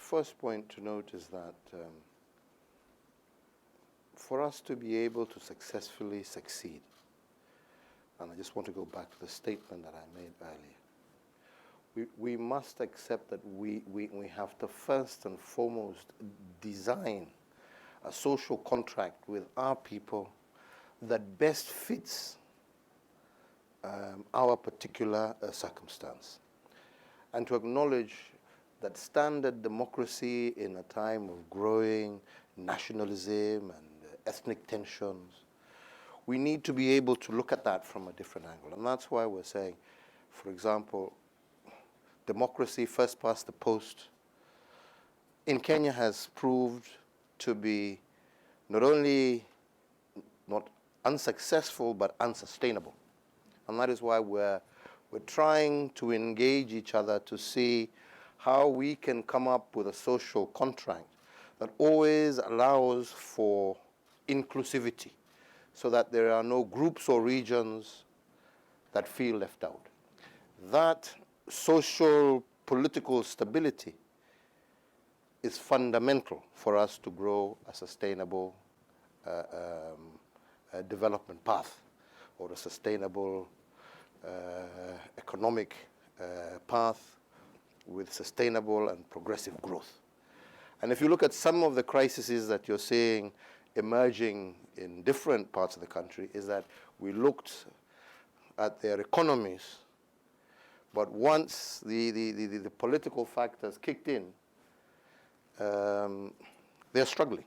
first point to note is that for us to be able to successfully succeed, and I just want to go back to the statement that I made earlier, we must accept that we have to first and foremost design a social contract with our people that best fits our particular circumstance, and to acknowledge that standard democracy in a time of growing nationalism and ethnic tensions, we need to be able to look at that from a different angle. And that's why we're saying, for example, democracy first past the post in Kenya has proved to be not only not unsuccessful, but unsustainable. And that is why we're trying to engage each other to see how we can come up with a social contract that always allows for inclusivity, so that there are no groups or regions that feel left out. That social political stability is fundamental for us to grow a sustainable development path, or a sustainable economic path with sustainable and progressive growth. And if you look at some of the crises that you're seeing emerging in different parts of the country, is that we looked at their economies, but once the political factors kicked in, they're struggling.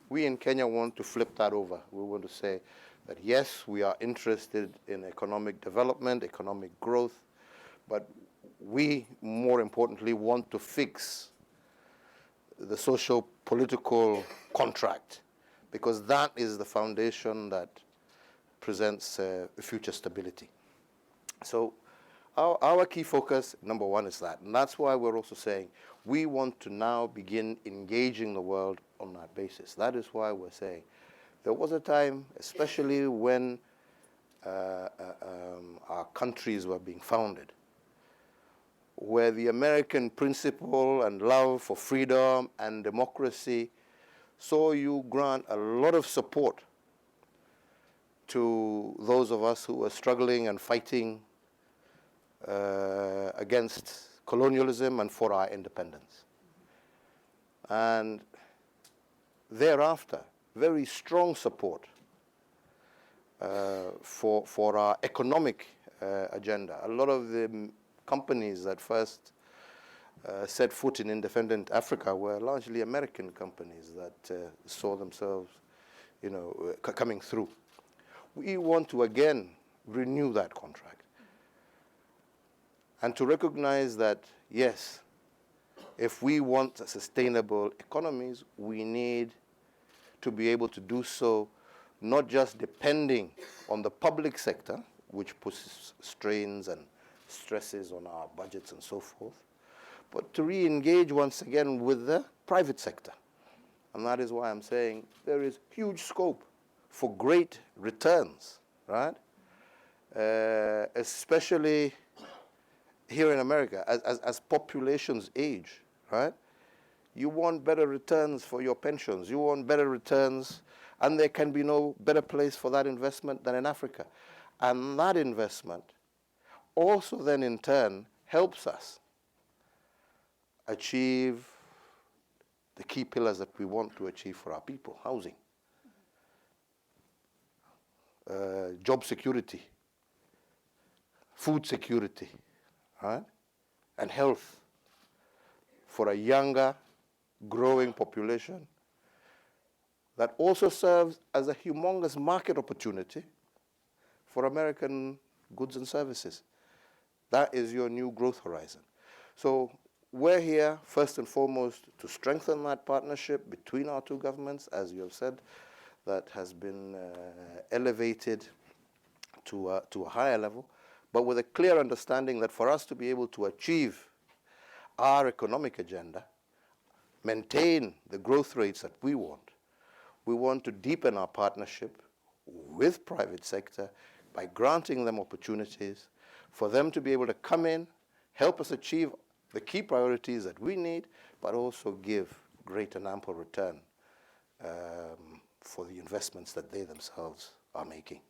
We in Kenya want to flip that over. We want to say that yes, we are interested in economic development, economic growth, but we, more importantly, want to fix the social political contract, because that is the foundation that presents future stability. So our key focus, number one, is that. And that's why we're also saying we want to now begin engaging the world on that basis. That is why we're saying there was a time, especially when our countries were being founded, where the American principle and love for freedom and democracy saw you grant a lot of support to those of us who were struggling and fighting against colonialism and for our independence. And thereafter, very strong support for our economic agenda. A lot of the companies that first set foot in independent Africa were largely American companies that saw themselves, coming through. We want to again renew that contract and to recognize that, yes, if we want sustainable economies, we need to be able to do so not just depending on the public sector, which puts strains and stresses on our budgets and so forth, but to re-engage once again with the private sector. And that is why I'm saying there is huge scope for great returns, right? Especially here in America, as populations age, right? You want better returns for your pensions. You want better returns, and there can be no better place for that investment than in Africa. And that investment also then in turn helps us achieve the key pillars that we want to achieve for our people: housing, job security, food security, right? And health for a younger, growing population that also serves as a humongous market opportunity for American goods and services. That is your new growth horizon. So we're here, first and foremost, to strengthen that partnership between our two governments, as you have said, that has been elevated to a higher level, but with a clear understanding that for us to be able to achieve our economic agenda, maintain the growth rates that we want to deepen our partnership with private sector by granting them opportunities for them to be able to come in, help us achieve the key priorities that we need, but also give great and ample return for the investments that they themselves are making.